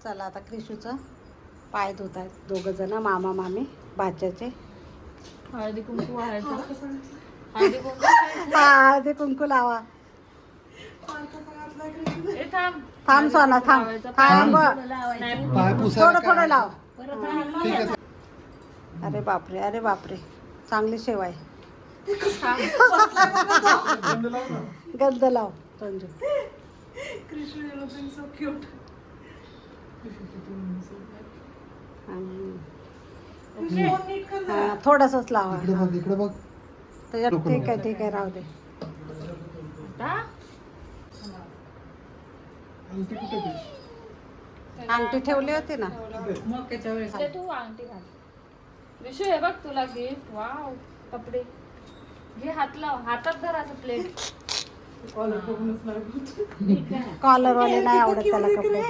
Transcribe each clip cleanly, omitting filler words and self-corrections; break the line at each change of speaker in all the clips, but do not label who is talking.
चला आता क्रिशूचं पाय धुत आहेत दोघं जण, मामा मामी भाच्याचे.
हळदी कुंकू व्हायचं. हळदी कुंकू
हा हळदी कुंकू लावा.
ए थांब
थांब सोना थांब थांब.
पाय पुसायला
थोडं थोडं लाव.
ठीक आहे.
अरे बापरे अरे बापरे, चांगली शेवा आहे. गंध लाव संजू. थोडसच लावा.
इकडे बघ इकडे बघ.
त्याच्यात ठीक आहे राहू दे.
अंगठी कुठे ती?
अंगठी ठेवली होती ना.
ते तू अंगठी घाल. विशू हे बघ तुला गिफ्ट. वाव कपडे घे, हात लाव. हातात धर असं प्लेट.
कॉलर वाले नाही आवडत त्याला कपडे.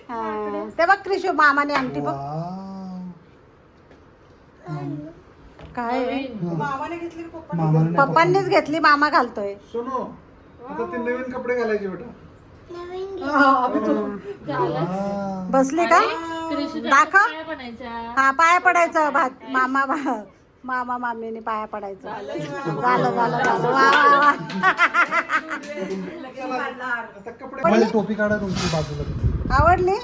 हा, ते बघ क्रिशू मामाने अंगठी बघ.
वाव.
काय आहे?
मामाने
पप्पांनीच घेतली, मामा घालतोय.
सोनू आता ते नवीन कपडे घालायचे बेटा.
बसली का? दाखव.
काय बनायचा?
हा पाया पडायचं मामा मामीने पाया पडायचं. झालं वा वा वा.
आता कपडे. टोपी काढा तुमची बाजूला.
आवडली?